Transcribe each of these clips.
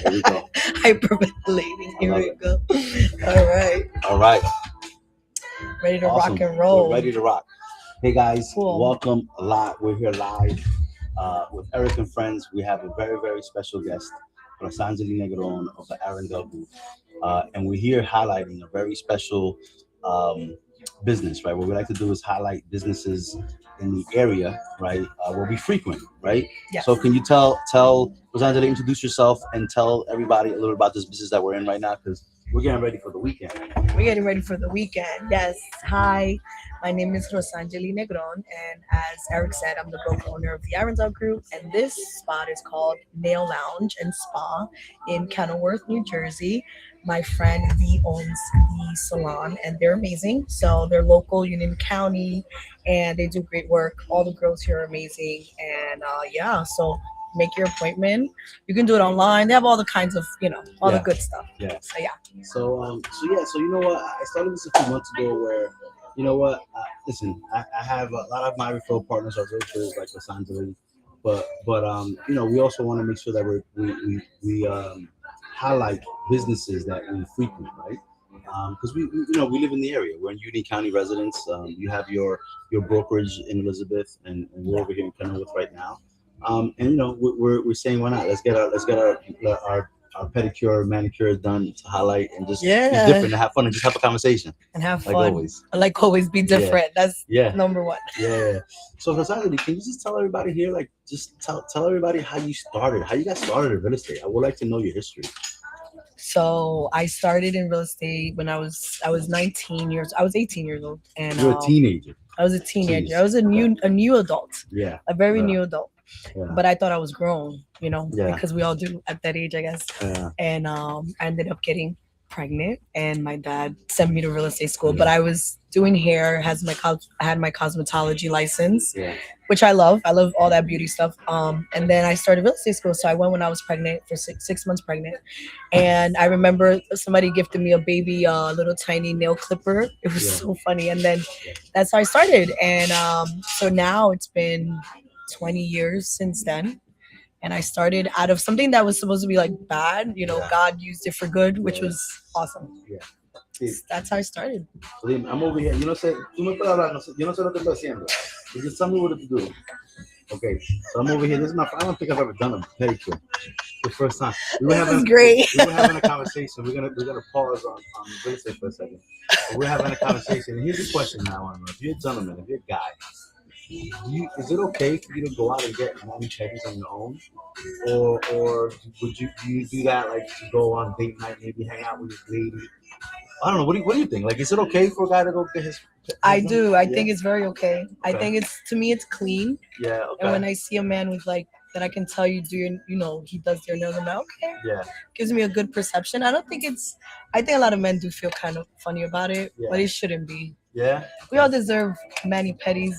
Here we go. Hyperventilating. Here we it. go. All right. All right. Ready to Awesome. rock and We're roll. ready to rock. Hey guys, Cool. welcome a lot. We're here live with Eric and friends. We have a very, very special guest, Rosangeli Negron of the Arendelle Group. And we're here highlighting a very special um, business, right? What we like to do is highlight businesses in the area, right, where we frequent, right? Yes. So can you tell Rosangeli, introduce yourself and tell everybody a little about this business that we're in right now, because we're getting ready for the weekend. We're getting ready for the weekend. Yes. Hi. My name is Rosangeli Negron, and as Eric said, I'm the broker owner of the Arendelle Group, and this spot is called Nail Lounge and Spa in Kenilworth, New Jersey. My friend V owns the salon, and they're amazing. So they're local, Union County, and they do great work. All the girls here are amazing, and yeah, so make your appointment. You can do it online. They have all the kinds of, all the Yeah. good stuff. Yeah. So yeah. So you know what? I started this a few months ago. Where, you know what? Listen, I have a lot of my referral partners are realtors like Los Angeles, but we also want to make sure that we highlight businesses that we frequent, right? Because we live in the area. We're in Union County residents. You have your brokerage in Elizabeth, and we're over here in Kenilworth right now. And we're saying, why not? Let's get our pedicure, manicure done to highlight and just be Yeah. different and have fun and just have a conversation. And have Like fun. always. Like always, be different. That's Yeah. number one. Yeah. So Rosangeli, can you just tell everybody here, like, just tell everybody how you started, how you got started in real estate? I would like to know your history. So I started in real estate when I was 19 years. I was 18 years old, and You're a teenager. I was a teenager. Jeez. I was a new adult, Yeah. a very Yeah. new adult. Yeah. But I thought I was grown, Yeah. because we all do at that age, I guess. Yeah. And I ended up getting pregnant, and my dad sent me to real estate school. But I was doing hair, I had my cosmetology license, Yeah. which I love. I love all that beauty stuff. And then I started real estate school. So I went when I was pregnant for 6 months pregnant. And I remember somebody gifted me a baby, little tiny nail clipper. It was Yeah. so funny. And then that's how I started. And so now it's been 20 years since then. And I started out of something that was supposed to be like bad. Yeah. God used it for good, which Yeah. was awesome. Yeah. Sí. That's how I started. I'm over here. Tú me puedes hablar, yo no sé lo que estoy haciendo. You just tell me what to do. Okay, so I'm over here. I don't think I've ever done a pedicure. The first time. This is great. We were having a conversation. We're gonna pause on real estate for a second. But we're having a conversation. And here's the question now, if you're a gentleman, if you're a guy, is it okay for you to go out and get mani pedis on your own, or do you do that, like, to go on date night, maybe hang out with your lady? I don't know. What do you think? Like, is it okay for a guy to go get his? I do. I Yeah. think it's very okay. I Okay. think to me, it's clean. Yeah. Okay. And when I see a man with like that, I can tell he does their nails. I'm like, okay, Yeah. gives me a good perception. I think a lot of men do feel kind of funny about it, Yeah. but it shouldn't be. Yeah. We all deserve mani pedis.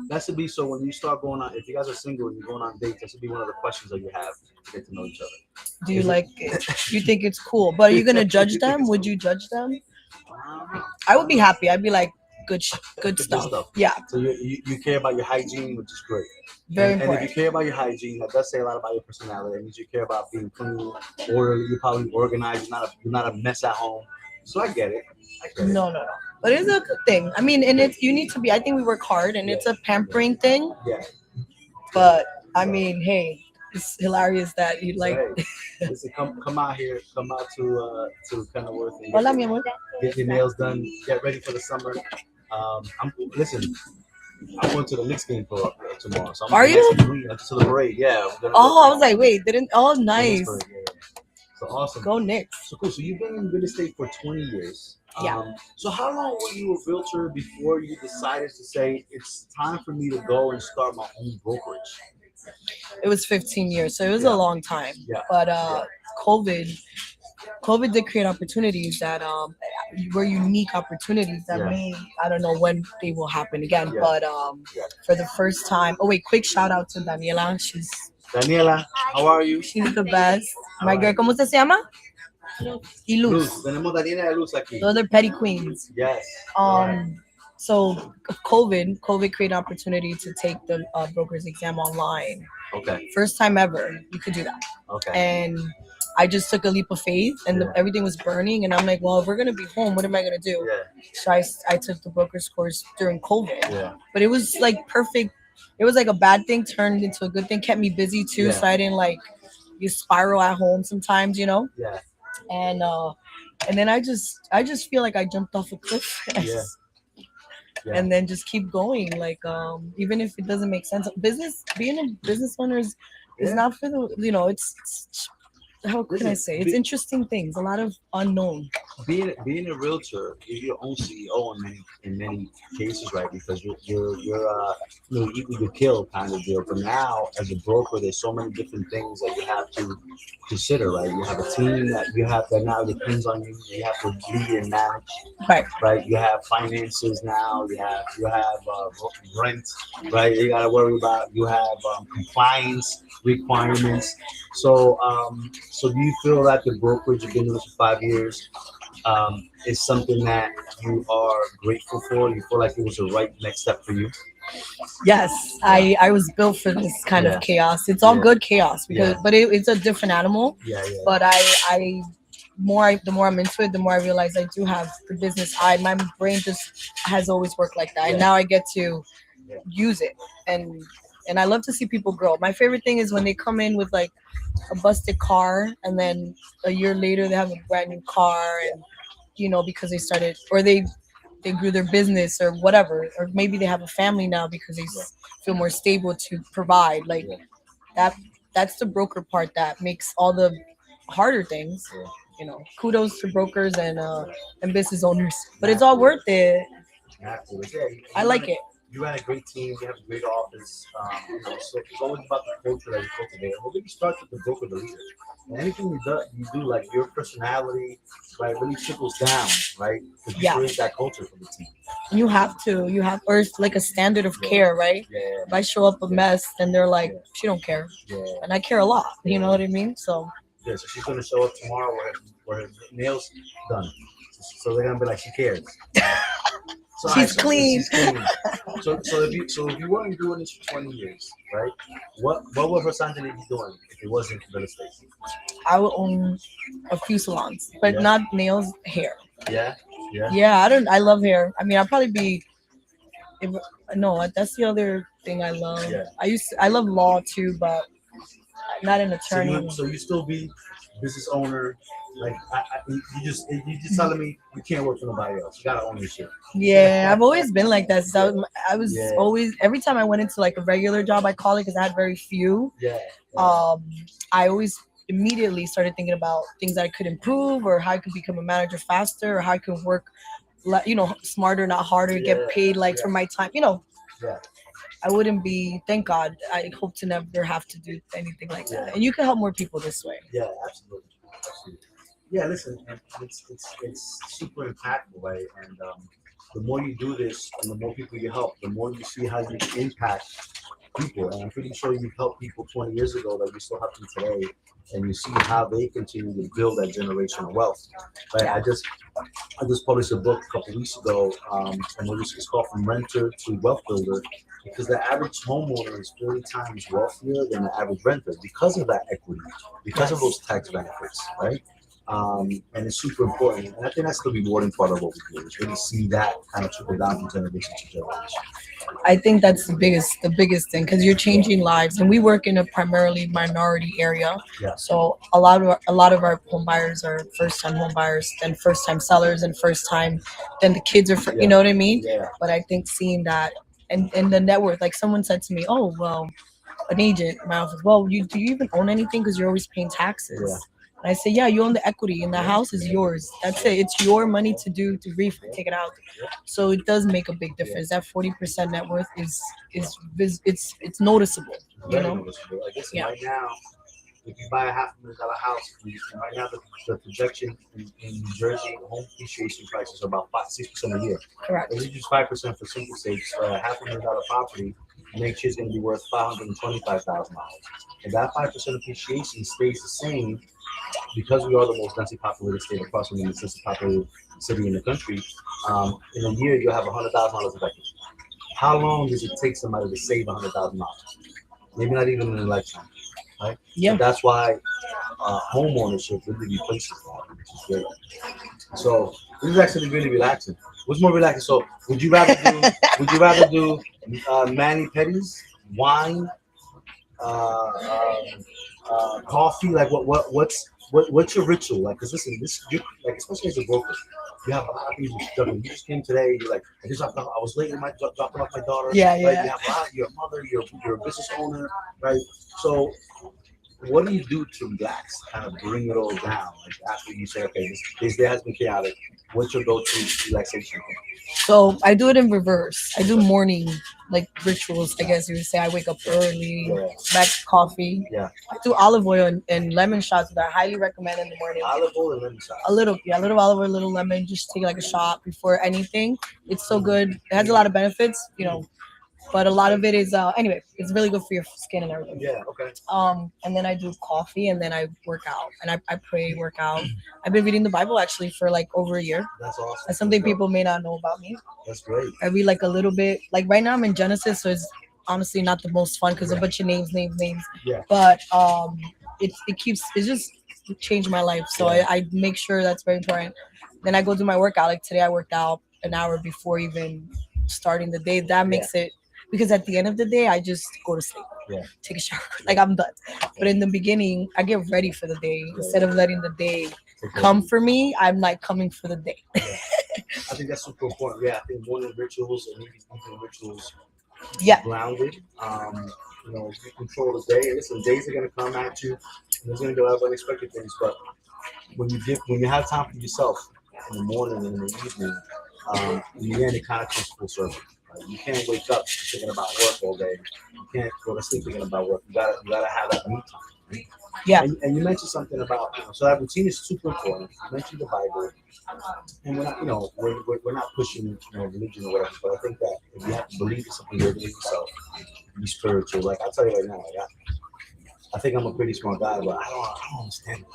That should be, so when you start going on, if you guys are single and you're going on dates, that should be one of the questions that you have to get to know each other. Do you Is it- like it? You think it's cool, but are you gonna judge them? Would you judge them? I would be happy. I'd be like, good stuff. Yeah, So you care about your hygiene, which is great. very And if important. you care about your hygiene, that does say a lot about your personality. It means you care about being clean, orderly. You're probably organized. You're not a mess at home. So I get it. No. But it's a good thing. I mean, and you need to be. I think we work hard, and it's a pampering thing. Yeah. But I mean, hey, it's hilarious that you like. Hey, listen, come out here. Come out to Kenilworth and Hola, mi amor. get your nails done. Get ready for the summer. Listen. I'm going to the Knicks game for tomorrow. So I'm Are you? To the parade? Yeah. Oh, I was like, wait, didn't? Oh, nice. Yeah. So awesome. Go Knicks. So cool. So you've been in real estate for 20 years. Yeah. So how long were you a realtor before you decided to say it's time for me to go and start my own brokerage? It was 15 years, so it was Yeah. a long time. Yeah. But COVID did create opportunities that were unique opportunities that I don't know when they will happen again. Yeah. But Yeah. for the first time, oh wait, quick shout out to Daniela. Daniela, how are you? She's the best. My All girl, right. ¿cómo se llama? Y Luz. Luz. Tenemos Daniela y Luz aquí. Those are petty queens. Yes. All right. So COVID created opportunity to take the broker's exam online. Okay. First time ever you could do that. Okay. And I just took a leap of faith, and Yeah. everything was burning. And I'm like, well, if we're gonna be home, what am I gonna do? Yeah. So I took the broker's course during COVID, Yeah. but it was like perfect. It was like a bad thing turned into a good thing, kept me busy too, Yeah. so I didn't like you spiral at home sometimes, Yeah. and then I just feel like I jumped off a cliff. Yeah. Yeah. And then just keep going, like even if it doesn't make sense. Being a business owner is Yeah. not for the, it's how can I Listen, say, it's interesting things, a lot of unknown. being a realtor, you're your own CEO in many cases, right? Because you're eat with your kill kind of deal. But now, as a broker, there's so many different things that you have to consider, right? You have a team that you have that now depends on you. You have to lead and manage, Right. right? You have finances now. You have rent, right? You got to worry about. You have compliance requirements. So do you feel that the brokerage you've been doing this for 5 years is something that you are grateful for? You feel like it was the right next step for you? Yes, Yeah. I was built for this kind Yeah. of chaos. It's all Yeah. good chaos, because Yeah. but it's a different animal. Yeah, yeah, But the more I'm into it, the more I realize I do have the business eye. My brain just has always worked like that, and Yeah. now I get to Yeah. use it. And I love to see people grow. My favorite thing is when they come in with like a busted car, and then a year later they have a brand new car, and because they started, or they grew their business or whatever, or maybe they have a family now because they feel more stable to provide. Like yeah, that, that's the broker part that makes all the harder things. yeah. Kudos to brokers and business owners, but it's all Absolutely. worth it. Absolutely. Yeah, I like it. You ran a great team. You have a great office. So it's always about the culture that you cultivate. Well, maybe start with the broker, the leader. And anything you do, like your personality, right, really trickles down, right? Because you Yeah. create that culture for the team. You have, or it's like a standard of Yeah. care, right? Yeah. If I show up a mess, then they're like, Yeah. she don't care, Yeah. and I care a lot. You know what I mean? So Yeah. So she's gonna show up tomorrow where her nails done. So they're gonna be like, she cares. So she's clean. She's clean. So if you weren't doing this for 20 years, right? What would Rosanjali be doing if it wasn't real estate? I would own a few salons, but Yeah. not nails, hair. Yeah. Yeah. Yeah, I love hair. I mean, I'll probably be. If, no, that's the other thing I love. Yeah. I love law too, but not an So attorney. you still be business owner, like you just telling me you can't work for nobody else. You gotta own your shit. Yeah, I've always been like that. Since I was Yeah. always, every time I went into like a regular job, I call it, because I had very few. Yeah. I always immediately started thinking about things that I could improve, or how I could become a manager faster, or how I could work, smarter, not harder, get Yeah, paid like for yeah. my time. Yeah. I wouldn't be. Thank God. I hope to never have to do anything like that. Yeah. And you can help more people this way. Yeah, absolutely. Absolutely. Yeah, listen, and it's super impactful, right? And the more you do this, and the more people you help, the more you see how you can impact people. And I'm pretty sure you've helped people 20 years ago that you still help them today, and you see how they continue to build that generational wealth. Right? Yeah. I just published a book a couple weeks ago, and it's called From Renter to Wealth Builder, because the average homeowner is 40 times wealthier than the average renter because of that equity, because of those tax benefits, right? And it's super important. And I think that's the rewarding part of what we do, is really see that kind of trickle down from generation to generation. I think that's the biggest thing, because you're changing lives, and we work in a primarily minority area. Yeah. So a lot of our home buyers are first time home buyers, then first time sellers, and first time, then the kids are, Yeah. you know what I mean? Yeah. But I think seeing that, and the net worth, like someone said to me, oh well, an agent in my office, well, do you even own anything, because you're always paying taxes? Yeah. And I say, yeah, you own the equity, and the house is yours. That's it. It's your money to take it out. So it does make a big difference. That 40% net worth it's noticeable. You Very know? noticeable. Like, listen, Yeah. right now, if you buy a $500,000 house, and right now the projection in New Jersey, home appreciation prices are about 6% a year. Correct. If you use 5% for simple sakes, $500,000 property next year is going to be worth $525,000. And that 5% appreciation stays the same because we are the most densely populated state across from the most densely populated city in the country. In a year, you'll have $100,000 of equity. How long does it take somebody to save $100,000? Maybe not even in a lifetime. right? Yeah. So that's why home ownership really replaces that, which is great. So this is actually really relaxing. What's more relaxing? So would you rather do mani pedis, wine, coffee? Like what's your ritual? Like, cause listen, this you like especially as a broker, you have a lot of things you're juggling. You just came today. You're like, I was late in my dropping off my daughter. Yeah, Right? yeah. You have a lot. You're a mother. You're a business owner, right? So what do you do to relax? Kind of bring it all down. Like after you say, okay, this day has been chaotic. What's your go-to relaxation? So I do it in reverse. I do morning like rituals. I guess you would say I wake up early, Yeah, make coffee. yeah. I do olive oil and lemon shots that I highly recommend in the morning. Olive oil and lemon A sauce. little, yeah, a little olive oil, a little lemon. Just take like a shot before anything. It's so good. It has a lot of benefits, but a lot of it is anyway. It's really good for your skin and everything. Yeah. Okay. And then I do coffee, and then I work out, and I pray, work out. I've been reading the Bible actually for like over a year. That's awesome. That's something people may not know about me. That's great. I read like a little bit. Like right now, I'm in Genesis, so it's honestly not the most fun because a bunch of names. Yeah. But it just changed my life. So Yeah. I make sure that's very important. Then I go do my workout. Like today, I worked out an hour before even starting the day. That makes it because at the end of the day, I just go to sleep. Yeah. Take a shower. Like I'm done. But in the beginning, I get ready for the day instead of letting the day come for me. I'm like coming for the day. Yeah. I think that's super important. Yeah, I think morning rituals and evening rituals Yeah. grounded. You control the day. Listen, days are gonna come at you. And there's gonna be a lot of unexpected things, but when you have time for yourself in the morning and in the evening, in the end it kind of comes full circle. Right? You can't wake up thinking about work all day. You can't go to sleep thinking about work. You gotta have that me time. Right? Yeah. And you mentioned something about so that routine is super important. You mentioned the Bible, and we're not we're not pushing religion or whatever. But I think that if you have to believe in something within yourself, be spiritual. Like I'll tell you right now, I think I'm a pretty smart guy, but I don't understand it.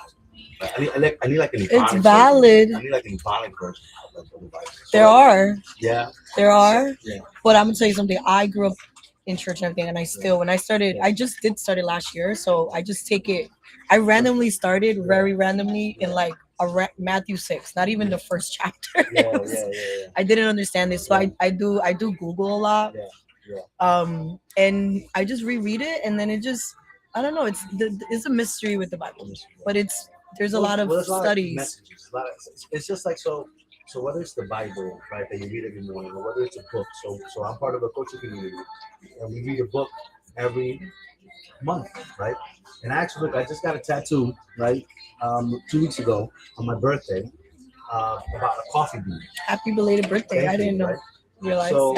I need like an It's Ebonic valid. version. I need like an Ebonic version of the Bible. So There are. Yeah. There are. Yeah. But I'm gonna tell you something. I grew up in church and everything, and I still when I started, I just did start it last year, so I just take it. I randomly started very randomly in like Matthew 6, not even the first chapter. Yeah. I didn't understand this, so I do Google a lot. Yeah. And I just reread it, and then it just I don't know. It's a mystery with the Bible, but there's a lot of there's studies. Messages. It's just like so. So whether it's the Bible, right, that you read every morning, or whether it's a book. So I'm part of a coaching community, and we read a book every month, right? And actually, look, I just got a tattoo, right, 2 weeks ago on my birthday, about a coffee bean. Happy belated birthday! I didn't know. Right? Realize. So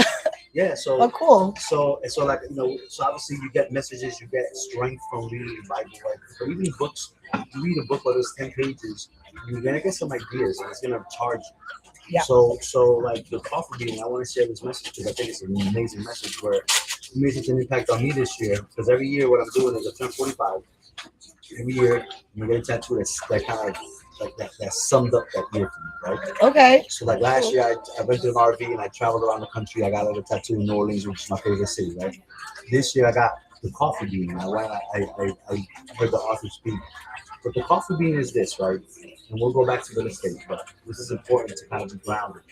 yeah, so Oh, cool. so like so obviously you get messages, you get strength from reading the Bible, right? But even books, you read a book whether it's 10 pages, you're gonna get some ideas, and it's gonna charge you. Yeah. So like the coffee bean, I want to share this message because I think it's an amazing message where it made such an impact on me this year. Because every year what I'm doing is I turn 45. Every year I'm gonna get a tattoo that kind of like that summed up that year for me, right? Okay. So like last year I rented an RV and I traveled around the country. I got a little tattoo in New Orleans, which is my favorite city, right? This year I got the coffee bean. And I heard the author speak. But the coffee bean is this, right? And we'll go back to real estate, but this is important to kind of be grounded.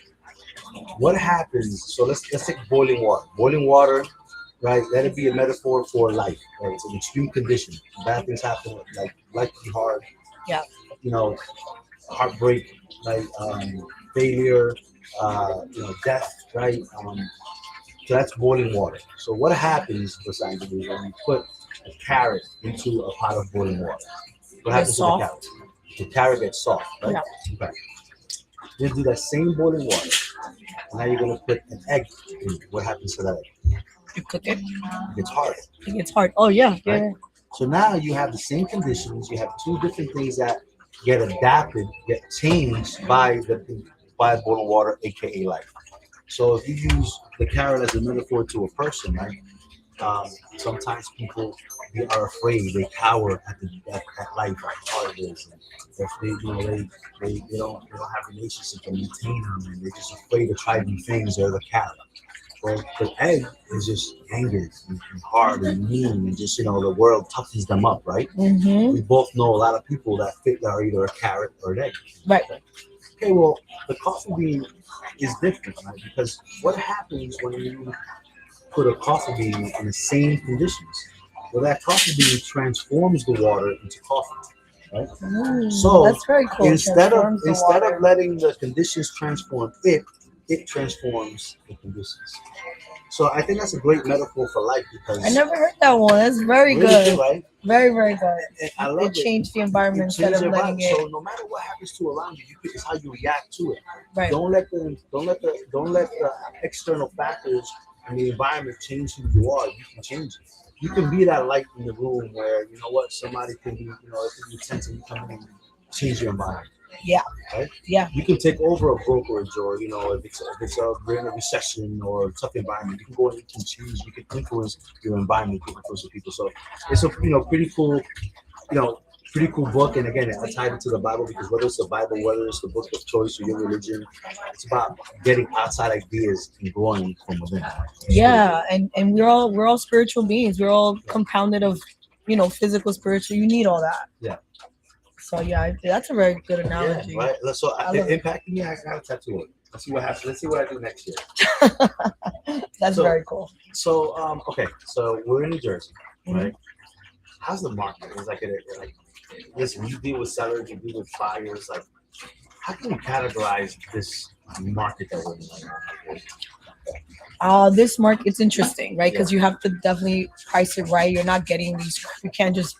What happens? So let's take boiling water. Boiling water, right? Let it be a metaphor for life. Right? It's an extreme condition. Bad things happen, like life can be hard. Yeah. Heartbreak, right? Failure, death, right? So that's boiling water. So what happens, for scientists, when you put a carrot into a pot of boiling water? What happens to the carrot? The carrot gets soft, right? Yeah. Okay. You do that same boiling water. And now you're gonna put an egg in. What happens to that egg? You cook it. It gets hard. It gets hard. Oh yeah. Yeah. Right? So now you have the same conditions. You have two different things that get adapted, get changed by boiling water, aka life. So if you use the carrot as a metaphor to a person, right? um, sometimes people they are afraid, they cower at life, how hard it is. And if they, they don't have relationships to maintain them, and they're just afraid to try new things. They're the carrot. Well, the egg is just angry and hard and mean, and just the world toughens them up, right? Mm-hmm. We both know a lot of people that are either a carrot or an egg. Right. Okay, well, the coffee bean is different, right? Because what happens when you put a coffee bean in the same conditions? Well, that coffee bean transforms the water into coffee, right? So That's very cool. instead of Transforms the instead of water. letting the conditions transform it transforms the conditions. So I think that's a great metaphor for life because I never heard that one. That's very really good. right? Very, very good. And I It love it. changed the You environment instead change of your letting vibe. it. So no matter what happens to around you, it's how you react to it. Right. Don't let the external factors and the environment change who you are. You can change it. You can be that light in the room where somebody can be, it can be tense and you come in and change your environment. Yeah. Right? Yeah. You can take over a brokerage, or if we're in a recession or a tough environment, you can go and you can change, you can influence your environment, you can influence the people. So it's a you know pretty cool book. And again, I tied it to the Bible because whether it's the Bible, whether it's the book of choice or your religion, it's about getting outside ideas and growing from within. Yeah, and we're all spiritual beings. We're all compounded of, physical, spiritual. You need all that. Yeah. So yeah, that's a very good Yeah, analogy. right. So I it love it. impacted me. I got a tattoo it. Let's see what happens. Let's see what I do next year. That's So, very cool. So okay. So we're in New Jersey, Mhm. right? How's the market? It's like listen, you deal with sellers, you deal with buyers. Like, how can you categorize this market that we're in right This market, it's interesting, right? now? Because you have to definitely price it right. You're not getting these. You can't just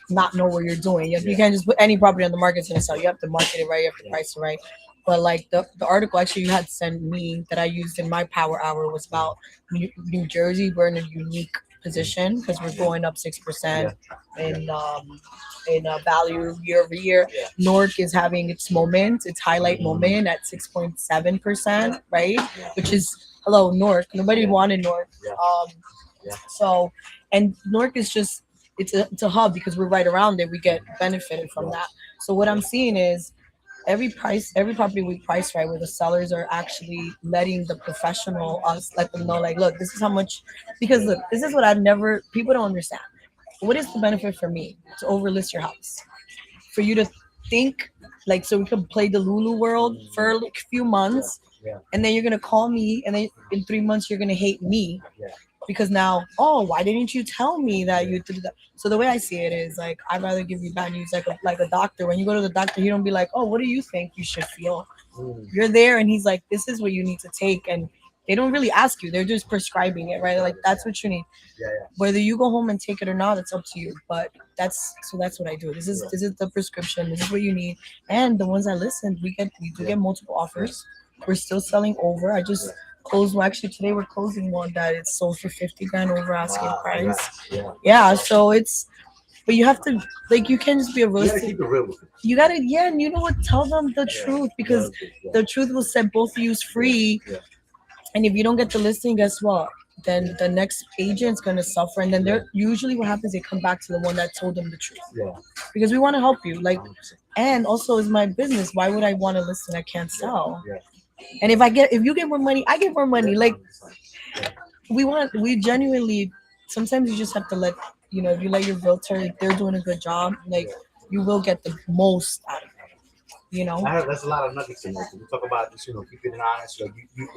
not know what you're doing. You Yeah. can't just put any property on the market, it's gonna sell. You have to market it right. You have to Yeah. price it right. But like the article actually you had sent me that I used in my power hour was about New Jersey. We're in a unique position because we're going up 6% in value year over year. Yeah. Newark is having its moment, its highlight Mhm. moment at 6.7%, right? Yeah. Which is hello Newark. Nobody Yeah. wanted Newark. Yeah. Yeah. So and Newark is just it's a hub because we're right around it. We get benefited from that. So what I'm seeing is every property we price right where the sellers are actually letting the professional us let them know like look this is how much because look this is what I've never people don't understand. What is the benefit for me to overlist your house? For you to think like so we can play the Lulu world for a few months Yeah. and then you're gonna call me and then in 3 months you're gonna hate me Yeah. because now why didn't you tell me that you did that? So the way I see it is like I'd rather give you bad news like a doctor. When you go to the doctor he don't be like oh what do you think you should feel. Mm. You're there and he's like this is what you need to take and they don't really ask you, they're just prescribing it, right? Like that's what you need. Yeah. Whether you go home and take it or not it's up to you, but that's what I do. This is the prescription, this is what you need. And the ones that listen we do get multiple offers. We're still selling over. I just closed well, actually today we're closing one that it's sold for 50 grand over asking Wow. price. Yeah. Yeah, so it's but you have to like you can't just be a You gotta realistic. keep it real with it. You gotta and you know what? Tell them the Yeah. truth because Yeah. the truth will set both of you free. Yeah. And if you don't get the listing, guess what? Then the next agent's gonna suffer, and then they're usually what happens. They come back to the one that told them the truth Yeah. because we want to help you. Like, 100%. and also it's my business. Why would I want to listen? I can't sell. Yeah. And if you get more money, I get more money. Like 100%. we genuinely. Sometimes you just have to let if you let your realtor, if they're doing a good job, like you will get the most out of it. That's a lot of nuggets in there. We talk about this, keeping it honest. Like you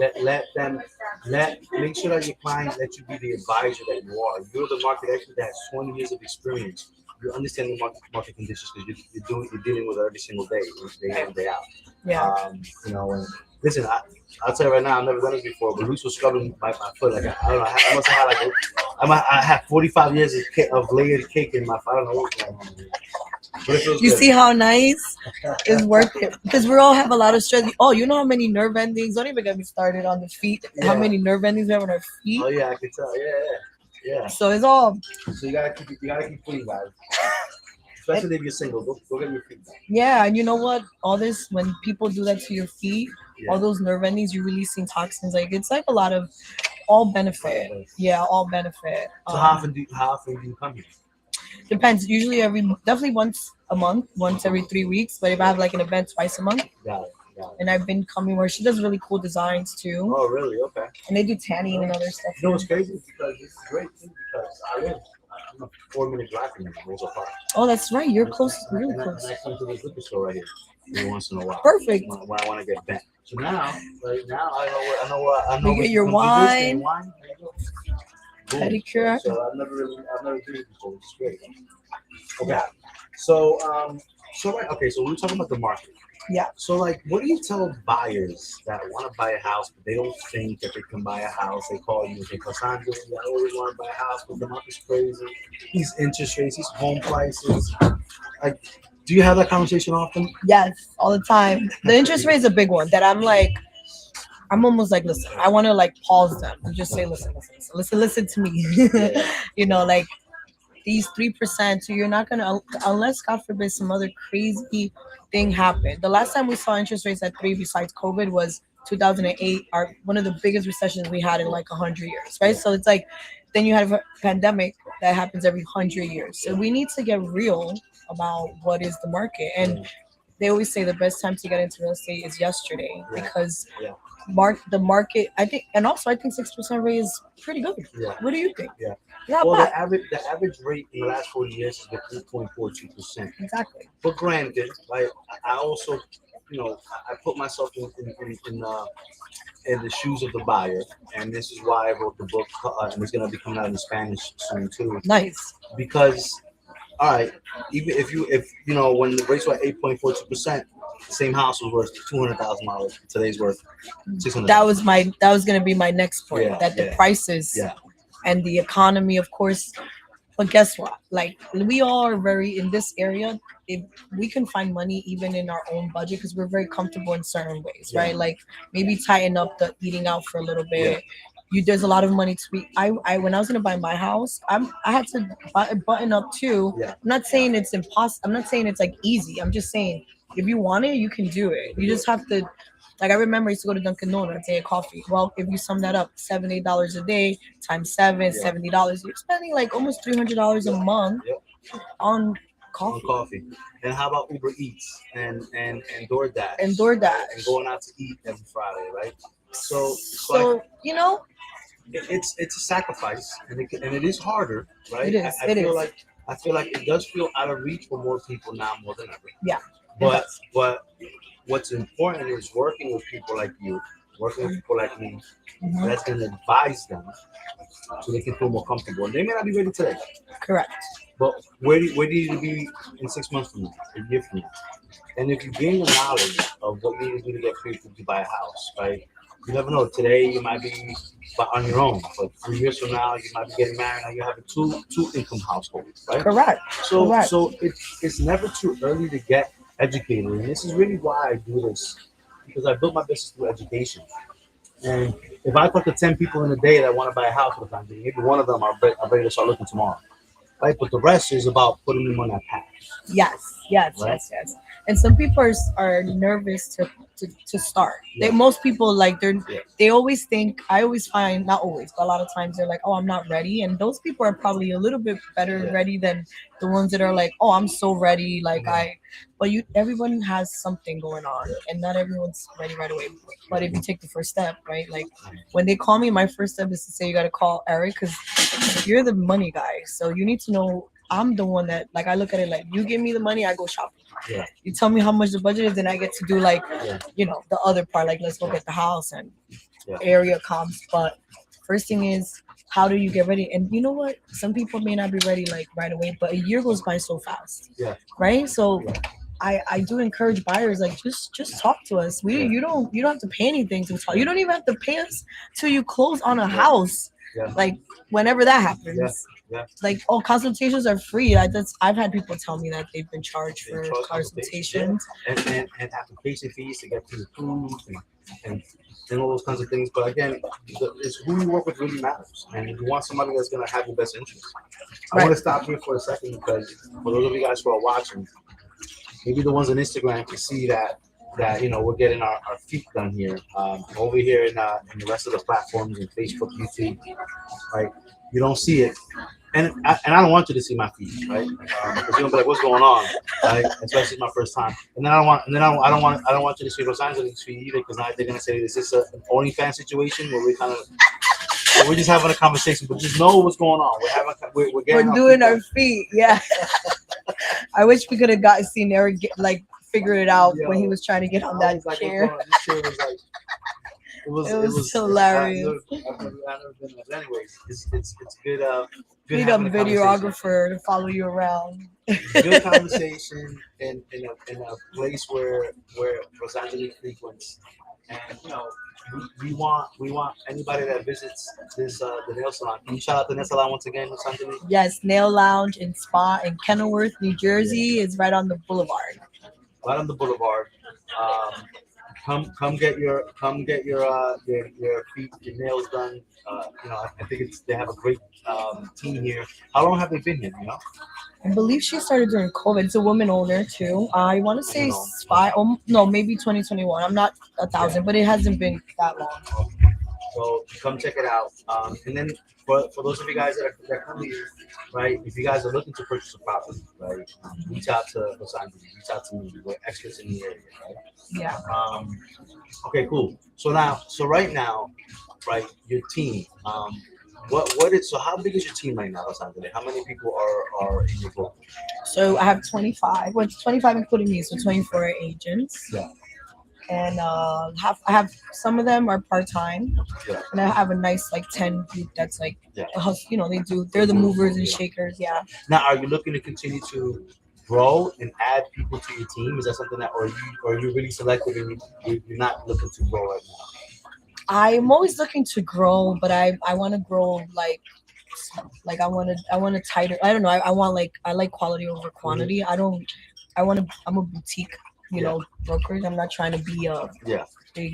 make sure that your client let you be the advisor that you are. You're the market expert that has 20 years of experience. You understand the market conditions because you're dealing with it every single day in, day out. Yeah. And listen, I'll tell you right now, I've never done this before, but Luis was scrubbing my foot. Like I don't know, I must have had I have 45 years of layered cake in my foot. I don't know what's going on. But it feels You good. see how nice is worth it because we all have a lot of stress. Oh, you know how many nerve endings? Don't even get me started on the feet. How Yeah. many nerve endings we have on our feet? Oh yeah, I can tell. Yeah. So it's all So you gotta keep clean, guys. Especially if you're single, go get your feet done. yeah. And you know what? All this when people do that to your feet, Yeah. all those nerve endings, you're releasing toxins. Like it's like a lot of all benefit. Yeah, all benefit. So how often do you come here? Depends. Usually definitely once a month, once every 3 weeks. But if I have like an event, twice a month. Got it. Got it. And I've been coming where she does really cool designs too. Oh, really? Okay. And they do tanning and other stuff. You know what's crazy? Because this is great too. Because I live a 4-minute drive from Rosa Park. Oh, that's right. You're close, really close. And I come to the liquor store right here every once in a while. Perfect. When I want to get bent. So now, right now, I know. You get your wine. Boom. Pedicure. So I've never did it before, which is great. Okay. So okay. So we were talking about the market. Yeah. So like, what do you tell buyers that want to buy a house, but they don't think that they can buy a house? They call you and say, Cassandra, I always want to buy a house, but the market's crazy. These interest rates, these home prices. Like, do you have that conversation often? Yes, all the time. The interest rate is a big one that I'm almost like, listen, I want to like pause them and just say, listen to me. You know, like these 3%, so you're not gonna, unless God forbid some other crazy thing happened. The last time we saw interest rates at 3 besides COVID was 2008, one of the biggest recessions we had in like 100 years, right? So it's like, then you have a pandemic that happens every 100 years. So we need to get real about what is the market. And they always say the best time to get into real estate is yesterday because the market, I think, and also I think 6% rate is pretty good. Yeah. What do you think? Yeah. Not well, bad. the average rate in the last 40 years has been 3.42%. Exactly. But granted, like I also, I put myself in the shoes of the buyer, and this is why I wrote the book, and it's gonna be coming out in Spanish soon too. Nice. Because, all right, even if when the rates were 8.42%, the same house was worth $200,000. Today's worth $600,000. That was gonna be my next point. The prices and the economy, of course. But guess what? Like we all are very in this area. If we can find money even in our own budget because we're very comfortable in certain ways, right? Like maybe tighten up the eating out for a little bit. There's a lot of money to be. I when I was gonna buy my house, I had to button up too. I'm not saying it's impossible. I'm not saying it's like easy. I'm just saying if you want it, you can do it. You just have to. Like I remember I used to go to Dunkin' Donuts and get coffee. Well, if you sum that up, $7-8 a day times $70. You're spending like almost $300 a month on coffee. And how about Uber Eats and DoorDash? And DoorDash. And going out to eat every Friday, right? So it's a sacrifice, and it is harder, right? It is. I feel like it does feel out of reach for more people now more than ever. Yeah. But what's important is working with people like you, working with people like me, that's going to advise them so they can feel more comfortable. And they may not be ready today. Correct. But where do you need to be in 6 months from now, a year from now? And if you gain the knowledge of what you need to do to get free to buy a house, right? You never know. Today you might be on your own, but 3 years from now you might be getting married and you have a two income household, right? Correct. So it's never too early to get educated, and this is really why I do this, because I built my business through education. And if I talk to 10 people in a day that want to buy a house, maybe one of them are ready to start looking tomorrow, right? But the rest is about putting them on that path. Yes. Right? Yes. And some people are nervous to start. Most people they always think. I always find, not always, but a lot of times they're like, oh, I'm not ready, and those people are probably a little bit better ready than the ones that are like, oh, I'm so ready, but everyone has something going on, and not everyone's ready right away. But if you take the first step, right, like when they call me, my first step is to say you got to call Eric, because you're the money guy, so you need to know I'm the one that, like, I look at it like, you give me the money, I go shopping. Yeah. You tell me how much the budget is, then I get to do the other part, like let's go get the house and area comps. But first thing is, how do you get ready? And you know what? Some people may not be ready like right away, but a year goes by so fast. Yeah. Right. So I do encourage buyers, like just talk to us. You don't have to pay anything to talk. You don't even have to pay us till you close on a house. Yeah. Like whenever that happens. Yeah. Like, consultations are free. I've had people tell me that they've been charged for consultations. And application fees to get through the approved and all those kinds of things. But again, it's who you work with really matters. And you want somebody that's going to have your best interest. I want to stop here for a second, because for those of you guys who are watching, maybe the ones on Instagram can see that that we're getting our feet done here. Over here in the rest of the platforms in Facebook, YouTube, right? You don't see it, and I don't want you to see my feet, right? Because you're gonna be like, "What's going on?" Right? Especially my first time, and then I don't want you to see Los Angeles feet either, because now they're gonna say, "Is this an OnlyFans situation where we kind of we're just having a conversation, but just know what's going on. We're getting We're doing our feet. Yeah. I wish we could have got seen Eric figure it out when he was trying to get on that chair. This chair was like It was hilarious. I've never been there. But anyways, it's good. Good Need a having a conversation. videographer to follow you around. Good conversation in a place where Los Angeles frequents, and we want anybody that visits this the nail salon. Can you shout out the nail salon once again, Los Angeles? Yes, Nail Lounge and Spa in Kenilworth, New Jersey. Is right on the boulevard. Right on the boulevard. Um, come get your feet, your nails done. I think they have a great team here. How long have they been here? I believe she started during COVID. It's a woman owner too. I want to say five. Oh, no, maybe 2021. I'm not 1,000, but it hasn't been that long. So come check it out. And then for those of you guys that come here, right? If you guys are looking to purchase a property, right? Reach out to Los Angeles. Reach out to me. We're experts in the area, right? Yeah. Okay, cool. So right now, right? Your team. So how big is your team right now, Los Angeles? How many people are in your group? So I have 25. Well, it's 25 including me, so 24 agents. Yeah. And I have some of them are part time, Yeah. and I have a nice like 10 group that's like, Yeah. they're the movers and shakers. Yeah. Now, are you looking to continue to grow and add people to your team? Is that something that, or are you really selective and you're not looking to grow right now? I'm always looking to grow, but I want to grow like I want to tighter. I don't know. I want I like quality over quantity. I'm a boutique, Yeah. brokerage. I'm not trying to be a Yeah. big,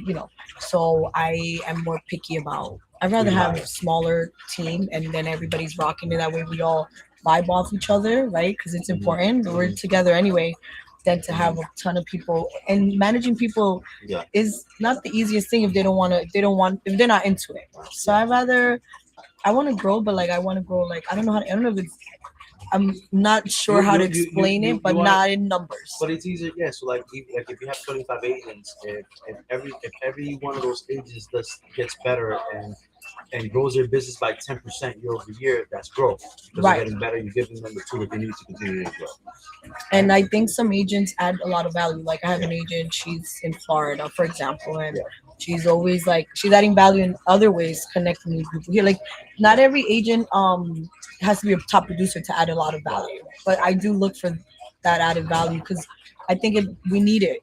So I am more picky about. I'd rather have a smaller team, and then everybody's rocking it. That way we all vibe off each other, right? Because it's important. We're together anyway. Than to have a ton of people, and managing people Yeah. is not the easiest thing if they don't want to. If they're not into it. So I want to grow, but I want to grow I don't know how. I don't know if it's. I'm not sure how to explain it, but not in numbers. But it's easier, yeah. So if you have 25 agents, if every one of those agents gets better and grows their business by 10% year over year, that's growth. Because Right. they're getting better, you're giving them the tool that they need to continue to grow. And I think some agents add a lot of value. Like I have an agent, she's in Florida, for example, and she's always she's adding value in other ways, connecting with people here. Not every agent has to be a top producer to add a lot of value, but I do look for that added value because I think we need it.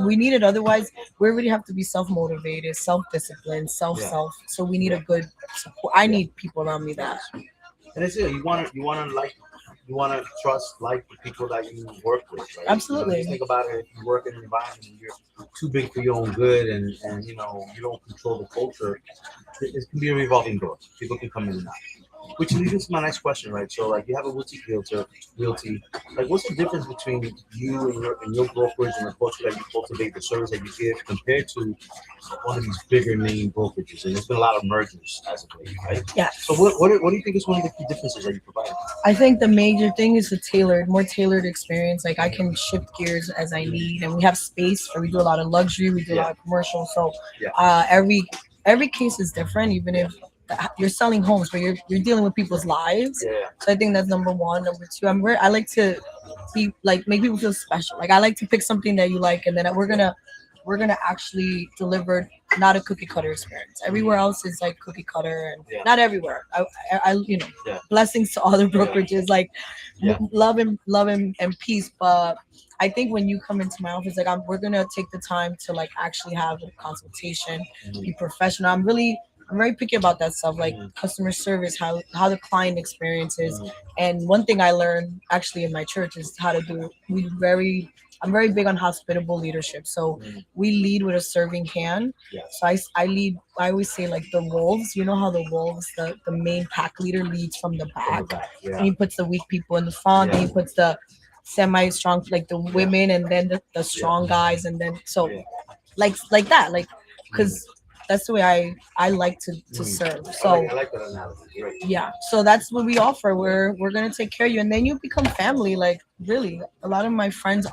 We need it. Otherwise, we really have to be self-motivated, self-disciplined, self. So we need a good support. I need people around me that. And it's you want to trust the people that you work with, right? Absolutely. Think about it. If you work in an environment and you're too big for your own good, and you don't control the culture, it can be a revolving door. People can come in and out. Which leads into my next question, right? So, you have a boutique realty. What's the difference between you and your brokerage and the culture that you cultivate, the service that you give, compared to one of these bigger name brokerages? And there's been a lot of mergers as of late, right? Yeah. So, what do you think is one of the key differences that you provide? I think the major thing is the more tailored experience. I can shift gears as I need, and we have space. We do a lot of luxury, we do a lot of commercial. So, every case is different, even if you're selling homes, but you're dealing with people's lives. Yeah. So I think that's number one. Number two, I like to be make people feel special. I like to pick something that you like, and then we're gonna actually deliver not a cookie cutter experience. Everywhere else is cookie cutter, and not everywhere. Blessings to other brokerages, love and peace. But I think when you come into my office, we're gonna take the time to actually have a consultation, be professional. I'm very picky about that stuff, customer service, how the client experience is. And one thing I learned actually in my church is how to do. I'm very big on hospitable leadership. So we lead with a serving hand. So I lead. I always say the wolves. You know how the wolves, the main pack leader leads from the back. And he puts the weak people in the front. And he puts the semi-strong, like the women, and then the strong guys, and then so Yeah. like that, like Mm. because that's the way I like to Mm. serve. I So like that analogy. Great. yeah, so that's what we offer. We're gonna take care of you, and then you become family. Like really, a lot of my friends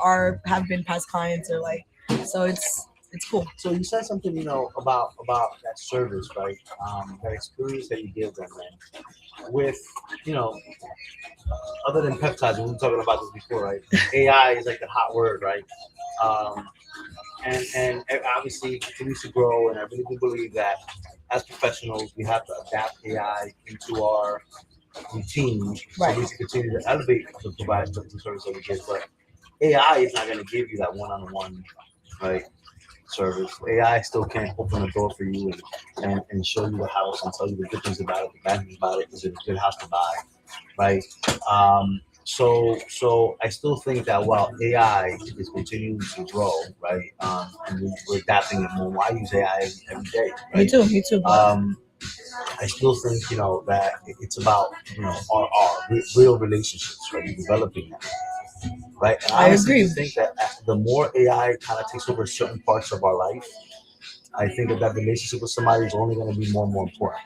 have been past clients, or like, so it's cool. So you said something, about that service, right? That experience that you give them, man. With, you know, other than peptides, we were talking about this before, right? AI is like the hot word, right? Um, and obviously it continues to grow, and I really do believe that as professionals, we have to adapt AI into our routine so Right. we can continue to elevate the provide the service that we give. But AI is not going to give you that one-on-one, right, service. AI still can't open the door for you and show you the house and tell you the good things about it, the bad things about it. Is it a good house to buy, right? So I still think that while AI is continuing to grow, right, and we're adapting it more. I use AI every day, Me right? too. Me too. I still think that it's about our real relationships, right? Developing that, right? And I I honestly agree. do think that the more AI kind of takes over certain parts of our life, I think that relationship with somebody is only going to be more and more important.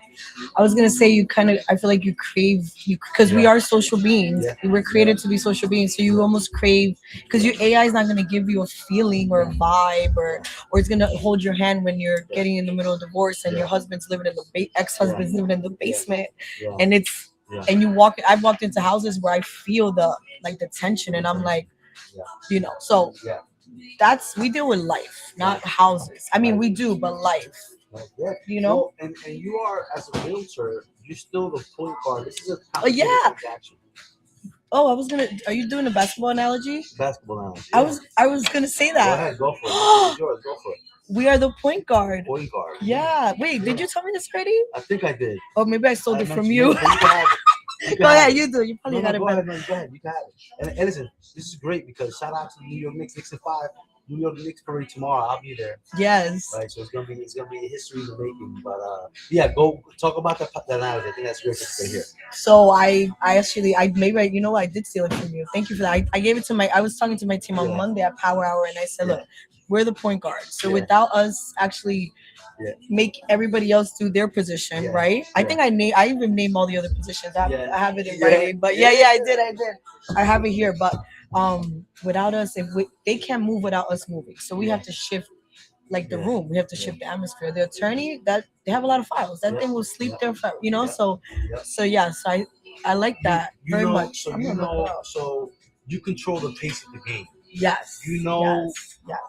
I was gonna say you kind of. I feel like you crave you because we Yeah. are social beings. Yeah. We're created to be social beings, so you almost crave because your AI is not gonna give you a feeling or a vibe, or it's gonna hold your hand when you're getting in the middle of divorce and your husband's living in the ex-husband's living in the basement, Yeah. and it's Yeah. and you walk. I've walked into houses where I feel the tension, and I'm like, Yeah. So Yeah. that's we deal with life, not houses. I mean, we do, but life. Yeah. You know. Well, and you are, as a realtor, you're still the point guard. This is a Oh yeah. complicated transaction. Oh, I was gonna. Are you doing a basketball analogy? Basketball analogy. I was gonna say Go that. ahead, go for it. This is yours. Go for it. We are the point guard. Point guard. Yeah. Wait, did you tell me this already? I think I did. Or maybe I stole I it from mentioned you. it, but you can have it. You can Go have ahead, it. you do. You probably got it Go better. ahead, no, go ahead. You can have it. And listen, this is great because shout out to the New York Knicks, 6-5. New York Knicks parade tomorrow. I'll be there. Yes. Right, so it's gonna be a history in the making. But yeah, go talk about that analogy. I think that's great to hear. So I actually you know what, I did steal it from you. Thank you for that. I gave it to I was talking to my team on Monday at Power Hour, and I said, look, we're the point guard. So without us actually make everybody else do their position, right? I think I even name all the other positions. I have it in writing, but yeah, I did. I have it here, but without us, they can't move without us moving. So we have to shift like the room. We have to shift the atmosphere. The attorney that they have a lot of files. That thing will sleep there forever, So yeah, so I like that very much. So you control the pace of the game. Yes. You know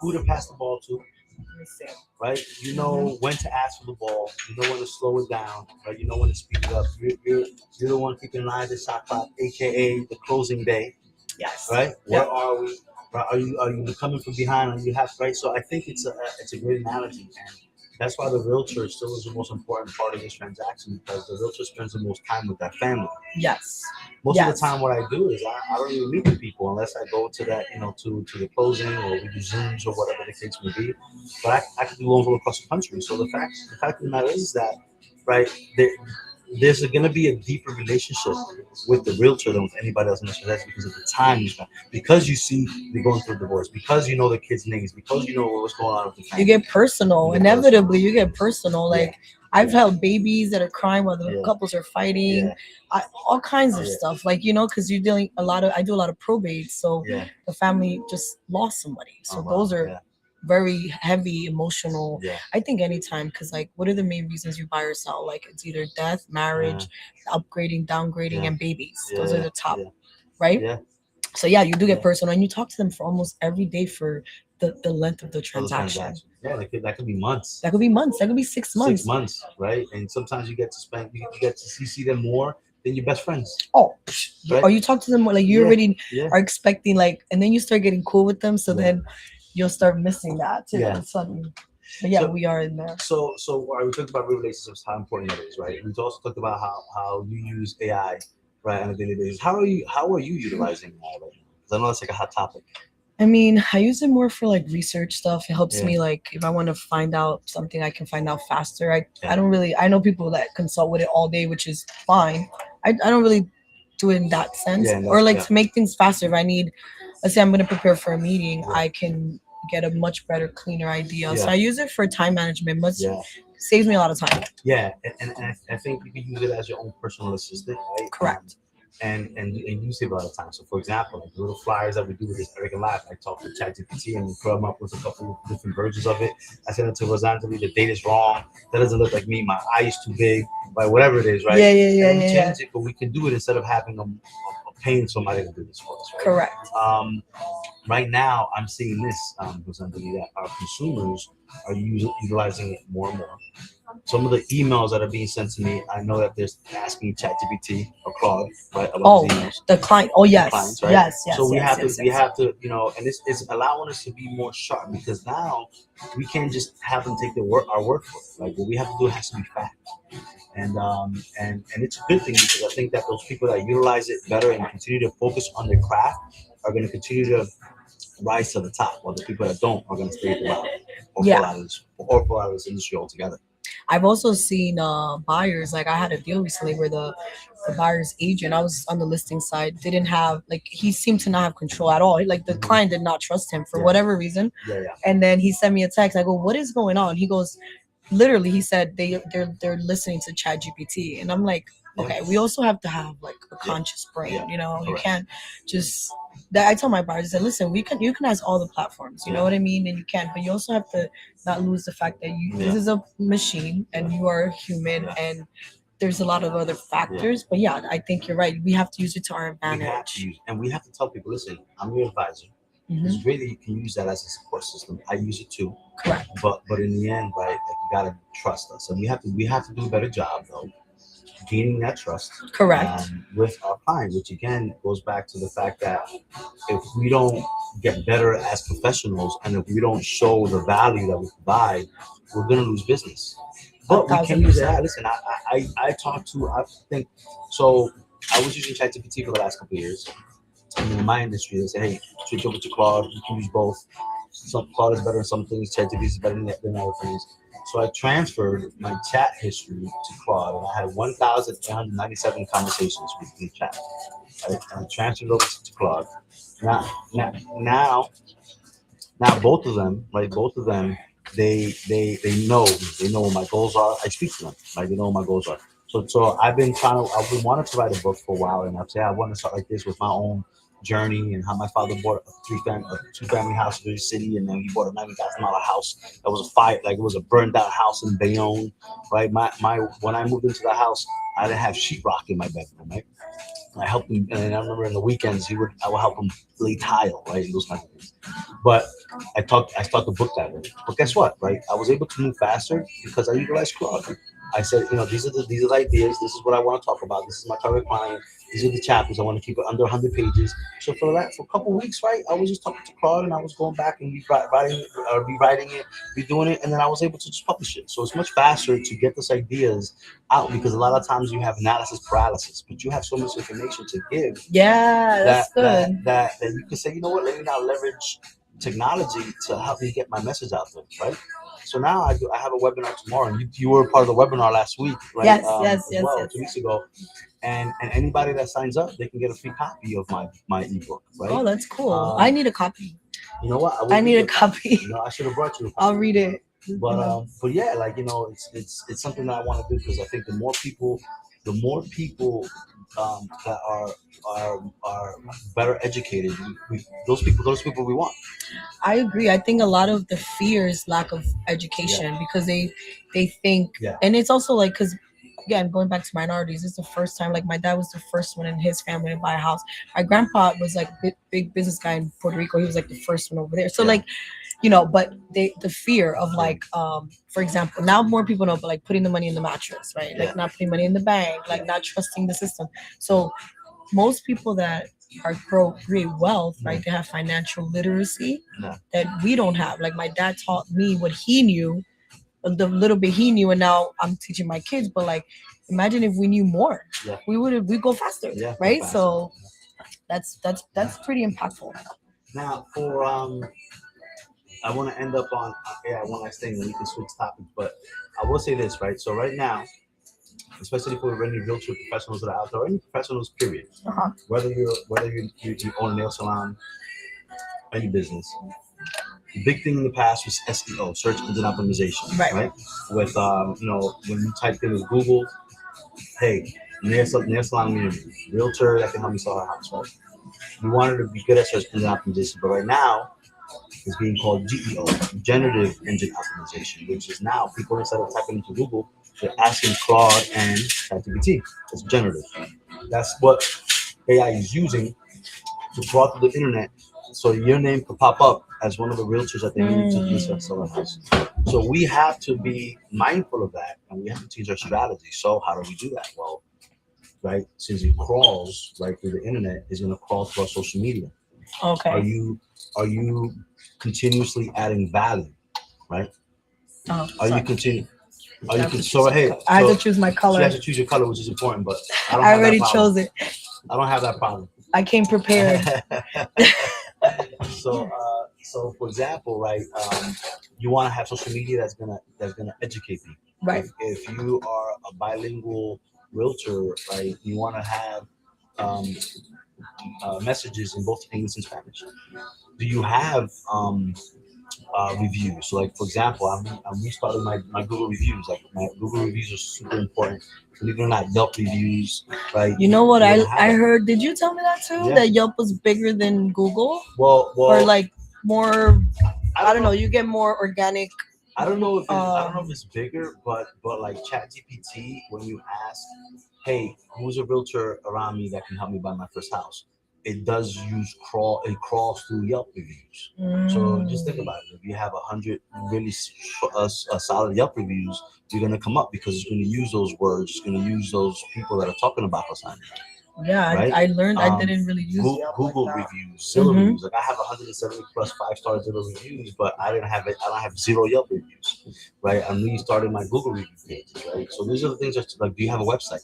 who to pass the ball to. Let me see. Right? You know when to ask for the ball. You know when to slow it down. Right? You know when to speed it up. You're the one keeping an eye on the shot clock, aka the closing day. Yes. Right? Where are we? Right? Are you coming from behind? Are you half right? So I think it's a great analogy, and that's why the realtor still is the most important part of this transaction, because the realtor spends the most time with that family. Yes. Most of the time, what I do is I don't even meet the people unless I go to that, to the closing, or we do Zooms or whatever the case may be. But I can do loans all across the country. So the fact of the matter is that, right, there's going to be a deeper relationship with the realtor than with anybody else in this. That's because of the time you spend. Because you see they're going through a divorce. Because you know the kids' names. Because you know what's going on with the family. You get personal. Inevitably, you get personal. Like I've held babies that are crying while the couples are fighting. All kinds of stuff. Like because you're dealing I do a lot of probates. So the family just lost somebody. So those are very heavy emotional. I think anytime, because like what are the main reasons you buy or sell? Like it's either death, marriage, upgrading, downgrading, and babies. Those are the top, right? So yeah, you do get personal, and you talk to them for almost every day for the length of the transaction. Yeah, that could be months. That could be months. That could be 6 months. 6 months, right? And sometimes you get to see them more than your best friends. Oh, right? Or you talk to them like you already are expecting, like, and then you start getting cool with them. So then you'll start missing that too. Suddenly. But we are in there. So we talked about relationships, how important that is, right? We also talked about how you use AI, right, on a daily basis. How are you utilizing AI right now? Because I know that's like a hot topic. I mean, I use it more for like research stuff. It helps me, like, if I want to find out something, I can find out faster. I don't really, I know people that consult with it all day, which is fine. I don't really do it in that sense. Or like to make things faster. If I need let's say I'm going to prepare for a meeting, Yeah. I can get a much better, cleaner idea. So Yeah. I use it for time management. Much Yeah. saves me a lot of time. Yeah, and I think you can use it as your own personal assistant, right? Correct. And you save a lot of time. So, for example, like the little flyers that we do with this Eric and Live, I talk to ChatGPT and we come up with a couple of different versions of it. I send it to Rosanjali, the date is wrong, that doesn't look like me, my eye is too big, right? Whatever it is, right? Yeah, yeah, yeah, And we yeah, yeah. change it, but we can do it instead of having paying somebody to do this for us, right? Correct. Right now, I'm seeing this, Rosanjali, that our consumers are utilizing it more and more. Some of the emails that are being sent to me, I know that they're asking ChatGPT or Claude, right, about Oh, these emails. the client. Oh, yes. Clients, right? Yes, yes, So we yes, have yes, to, yes. you know, and it's allowing us to be more sharp because now we can't just have them take our word for it. Like what we have to do has to be fact, and it's a good thing because I think that those people that utilize it better and continue to focus on their craft are going to continue to rise to the top, while the people that don't are going to stay at the bottom or Yeah. fall out of this industry altogether. I've also seen buyers, like I had a deal recently where the buyer's agent, I was on the listing side, didn't have, like, he seemed to not have control at all. Like the Mhm. client did not trust him for Yeah. whatever reason. Yeah, yeah. And then he sent me a text. I go, "What is going on?" He goes, literally, he said they're listening to Chat GPT. And I'm like, okay, we also have to have like a conscious brain. Yeah. You know, you Correct. can't just that. I tell my buyers, I said, listen, you can ask all the platforms. You know what I mean? And you can, but you also have to not lose the fact that this is a machine and you are a human and there's a lot of other factors. But yeah, I think you're right. We have to use it to our We have to advantage. use, and we have to tell people, listen, I'm your advisor. It's Mhm. great that you can use that as a support system. I use it too, Correct. but in the end, right, like you gotta trust us, and we have to do a better job though, gaining that trust Correct. with our clients, which again goes back to the fact that if we don't get better as professionals and if we don't show the value that we provide, we're gonna lose business. But we can use AI. 1,000%. Listen, I talked to, I think, so I was using ChatGPT for the last couple of years. And in my industry, they say, hey, switch over to Claude. You can use both. Some Claude is better in some things, ChatGPT is better than other things. So I transferred my chat history to Claude, and I had 1,897 conversations with the chat. And I transferred over to Claude. Now, now, now, now, both of them, right? Both of them, they know what my goals are. I speak to them, right? They know what my goals are. So I've been wanting to write a book for a while, and I've said I want to start like this with my own journey and how my father bought a two-family house in the city, and then he bought a $90,000 house that was a fire, like it was a burned out house in Bayonne, right? My when I moved into the house, I didn't have sheetrock in my bedroom, right? I helped him, and I remember in the weekends I would help him lay tile, right, and those kinds of things. But I started the book that way. But guess what, right? I was able to move faster because I utilized Claude. I said, these are the ideas. This is what I want to talk about. This is my target client. These are the chapters. I want to keep it under 100 pages. So for a couple of weeks, right, I was just talking to Claude and I was going back and rewriting it, redoing it, and then I was able to just publish it. So it's much faster to get those ideas out because a lot of times you have analysis paralysis, but you have so much information to give. Yeah, that's good. That you can say, you know what, let me now leverage technology to help me get my message out there, right? So now I have a webinar tomorrow, and you were part of the webinar last week, right? Yes, as well, 2 weeks ago. And anybody that signs up, they can get a free copy of my ebook, right? Oh, that's cool. I need a copy. You know what? I need a copy. You know, I should have brought you a copy. I'll read it. But yeah, like it's something that I want to do because I think the more people that are better educated, those people we want. I agree. I think a lot of the fear is lack of education because they think, and it's also like because again going back to minorities, it's the first time. Like my dad was the first one in his family to buy a house. My grandpa was like big business guy in Puerto Rico. He was like the first one over there. So like. But the fear of like, for example, now more people know, but like putting the money in the mattress, right? Like not putting money in the bank, like not trusting the system. So most people that create wealth, right? They have financial literacy that we don't have. Like my dad taught me what he knew, the little bit he knew, and now I'm teaching my kids. But like, imagine if we knew more, we go faster, right? So that's pretty impactful. Now for I want to end up on one last thing, then we can switch topics. But I will say this, right? So right now, especially for any realtor professionals that are out there, or any professionals, period. Whether you own a nail salon, any business, the big thing in the past was SEO, search engine optimization, Right. right? With when you type in with Google, hey, nail salon realtor that can help me sell her house, right? We wanted to be good at search engine optimization, but right now it's being called GEO, generative engine optimization, which is now people instead of typing into Google, they're asking Claude and ChatGPT. It's generative. That's what AI is using to crawl through the internet, so your name could pop up as one of the realtors that they need to sell a house. So we have to be mindful of that, and we have to change our strategy. So how do we do that? Well, right, since it crawls right through the internet, it's going to crawl through our social media. Okay. Are you continuously adding value, right? Oh, Are you sorry. continue? I Are you have to con- choose so my hey? co- I have So to choose my you color. have to choose your color, which is important, but I don't I have already that problem. chose it. I don't have that problem. I came prepared. So for example, right, you want to have social media that's gonna educate people. Right. If you are a bilingual realtor, right, you want to have um, messages in both English and Spanish. Do you have reviews? So, like for example, I'm restarting my Google reviews. Like my Google reviews are super important. Believe it or not, Yelp reviews, right? You know what You're I gonna have I that. heard? Did you tell me that too? Yeah. That Yelp was bigger than Google, Well, or like more? I don't know. know. You get more organic. I don't know if it's bigger, but like ChatGPT, when you ask, hey, who's a realtor around me that can help me buy my first house? It does use crawl. It crawls through Yelp reviews. So just think about it. If you have 100 really solid Yelp reviews, you're gonna come up because it's gonna use those words. It's gonna use those people that are talking about Hassan. Yeah, Right? I learned. I didn't really use Yelp Google like that. reviews, Zillow reviews. Like I have 170 plus 5-star Zillow reviews, but I didn't have it. I don't have 0 Yelp reviews, right? I'm restarting my Google review pages, right? So these are the things that like, do you have a website?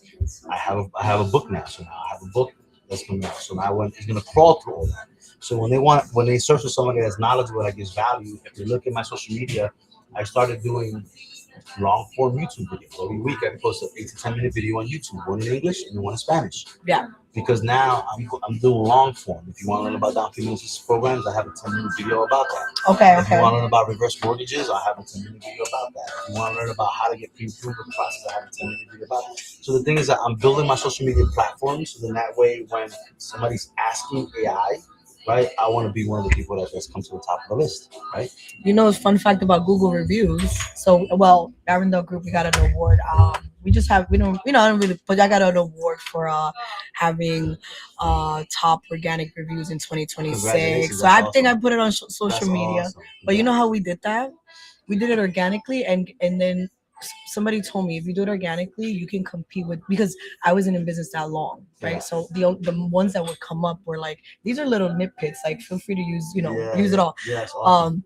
I have a book now, so now I have a book that's coming out. So now it's gonna crawl through all that. So when they search for somebody that's knowledgeable, that gives value, if you look at my social media, I started doing long form YouTube videos. Every week I post an 8 to 10 minute video on YouTube, one in English and one in Spanish. Yeah. Because now I'm doing long form. If you want to learn about down payment assistance programs, I have a 10-minute video about that. Okay. If you want to learn about reverse mortgages, I have a 10-minute video about that. If you want to learn about how to get pre-approved with the process, I have a 10-minute video about that. So the thing is that I'm building my social media platform so then that way when somebody's asking AI, right, I want to be one of the people that just comes to the top of the list, right? You know, fun fact about Google reviews. So, well, Arendelle Group, we got an award. We just have I don't really, but I got an award for having top organic reviews in 2026. So I think I put it on social media. Awesome. But you know how we did that? We did it organically, and then somebody told me if you do it organically, you can compete with, because I wasn't in business that long, right? Yeah. So the ones that would come up were like, these are little nitpicks. Like, feel free to use use it all. Yes, awesome.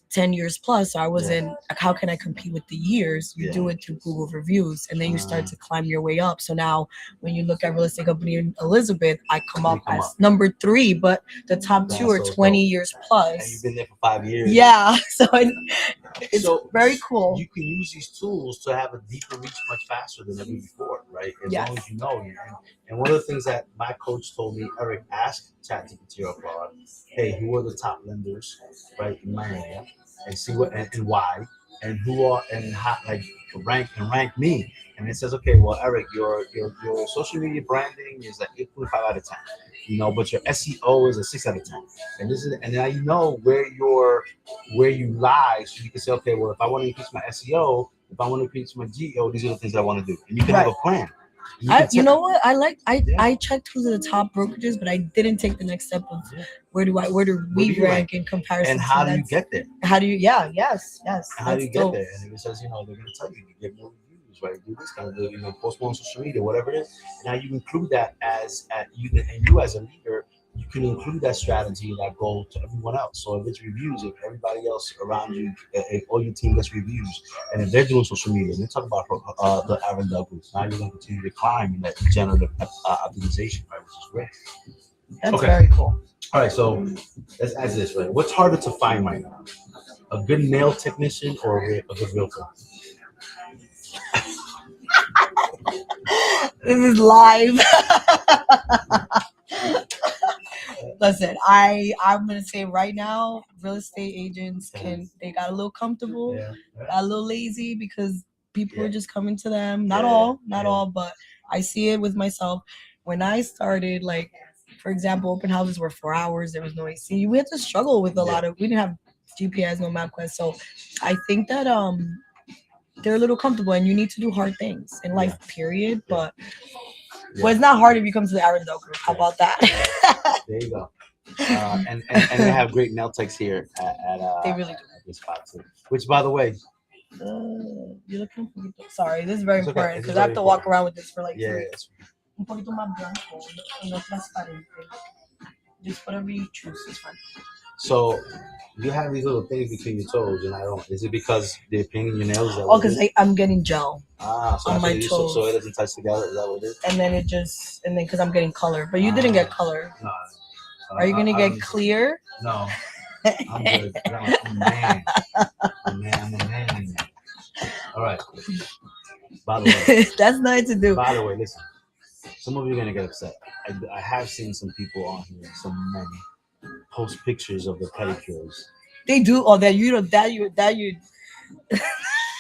10 years plus. So I was in, like, how can I compete with the years? You do it through Google reviews, and then you start to climb your way up. So now when you look at real estate company in Elizabeth, I come up as number 3, but the top 2 are 20 years plus. And you've been there for 5 years. Yeah. So it's very cool. You can use these tools to have a deeper reach much faster than ever before, right? As long as you know. And one of the things that my coach told me, Eric, ask ChatGPT or Claude, hey, who are the top lenders, right, in my area, and see what and why, and who are and how, like rank me. And it says, okay, well, Eric, your social media branding is like 8.5 out of 10, but your SEO is a 6 out of 10. And now you know where you lie, so you can say, okay, well, if I want to increase my SEO, if I want to increase my GEO, these are the things I want to do, and you can have a plan. You know what? I checked who's the top brokerages, but I didn't take the next step of where do we rank in comparison. And how do you get there? How do you? Yeah, yes. How do you get there? And it says, they're going to tell you get more reviews, right? Do this kind of, post more on social media, whatever it is. Now you include that as you as a leader, you can include that strategy and that goal to everyone else. So if it's reviews, if everybody else around you, if all your team gets reviews, and if they're doing social media, and they talk about the Arendelle Group, now you're going to continue to climb in that generative optimization, right? Which is great. That's very cool. All right, so let's ask this, right? What's harder to find right now? A good nail technician or a good realtor? This is live. Listen, I'm gonna say right now, real estate agents they got a little comfortable, Yeah. got a little lazy because people Yeah. are just coming to them. Not Yeah, all, not yeah. all, but I see it with myself. When I started, like for example, open houses were 4 hours. There was no AC. We had to struggle with a lot of. We didn't have GPS, no MapQuest. So I think that they're a little comfortable, and you need to do hard things in life. Period. Yeah. But Yeah. well, it's not hard if you come to the Arendelle group. How about that? There you go. And they have great nail techs here They really do. at this spot too. Which, by the way, You're looking for sorry, this is very It's okay. important This is because I have very to walk important. around with this for like 2 yeah, weeks. Un poquito más blanco, no transparente. Just whatever you choose is fine. so you have these little things between your toes, and I don't. Is it because they're painting your nails? Is that Oh, what it because is? I'm getting gel, So on that's what my it is, so toes. it doesn't touch together. Is that what it is? and then because I'm getting color. But you didn't get color. No. Are you gonna I get don't- clear? No, I'm good. I'm a man. I'm a man. All right. By the way, That's nothing to do. listen. Some of you are gonna get upset. I have seen some people on here, some men, post pictures of the pedicures. They do. Oh, that you know that you.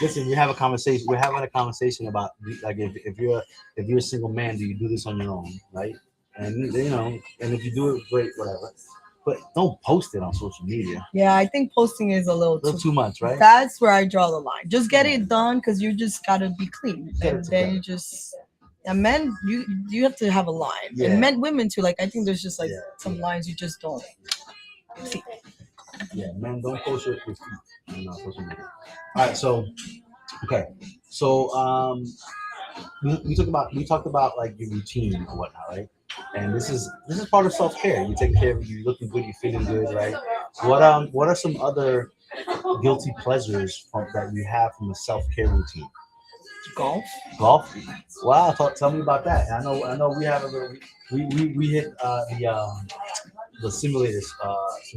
Listen, we have a conversation. We're having a conversation about like if you're a single man, do you do this on your own, right? And and if you do it, great, whatever. But don't post it on social media. Yeah, I think posting is a A little little too much, right? That's where I draw the line. Just get it done because you just gotta be clean, Get it and then you just. And men, you have to have a line, Yeah. and men, women too. Like I think there's just like Yeah, some lines you just don't see. Yeah, man, don't post your feet on social media. All right, so okay, so we talked about like your routine and whatnot, right? And this is part of self care. You take care of you, looking good, you feeling good, right? What are some other guilty pleasures that you have from a self care routine? Golf. Golf. Wow, tell me about that. I know we have a little. We hit the simulators.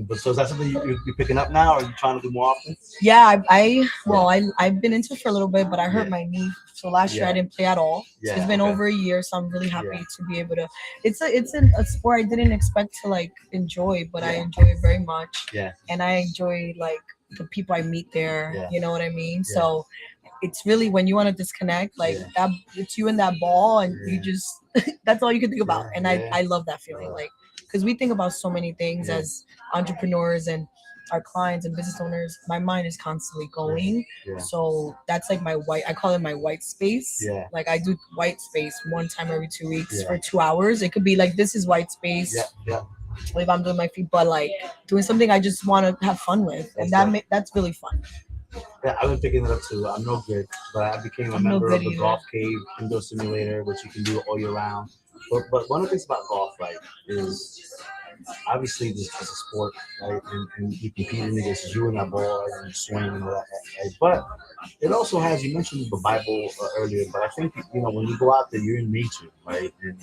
But so is that something you're picking up now, or are you trying to do more often? Yeah, I've been into it for a little bit, but I hurt my knee. So last year I Yeah. didn't play at all. So Yeah, it's been okay. over a year, so I'm really happy Yeah. to be able to. It's a sport I didn't expect to like enjoy, but I enjoy it very much. Yeah. And I enjoy like the people I meet there. Yeah. You know what I mean? Yeah. So it's really when you want to disconnect, like Yeah. that. It's you and that ball, and Yeah. you just that's all you can think about. Yeah, And yeah. I love that feeling, like because we think about so many things Yeah. as entrepreneurs and our clients and business owners. My mind is constantly going. Yeah. So that's like I call it my white space. Yeah. Like I do white space one time every 2 weeks Yeah. for 2 hours. It could be like this is white space. Yeah. If I'm doing my feet, but like doing something I just want to have fun with, and that's really fun. Yeah, I've been picking it up too. I'm no good, but I became a I'm no member good of the either. Golf Cave indoor simulator, which you can do all year round. But one of the things about golf, right, is obviously this is a sport, right, and you competing against you and that ball and you swing and all that, right? But it also has, you mentioned the Bible earlier, but I think when you go out there, you're in nature, right, and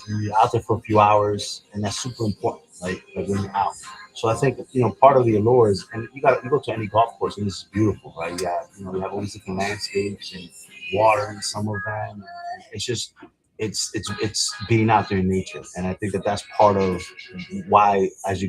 you're out there for a few hours, and that's super important, right? Like when you're out. So I think part of the allure is, and you go to any golf course, and this is beautiful, right? We have all these different landscapes and water in some of them. And it's just it's being out there in nature, and I think that's part of why as you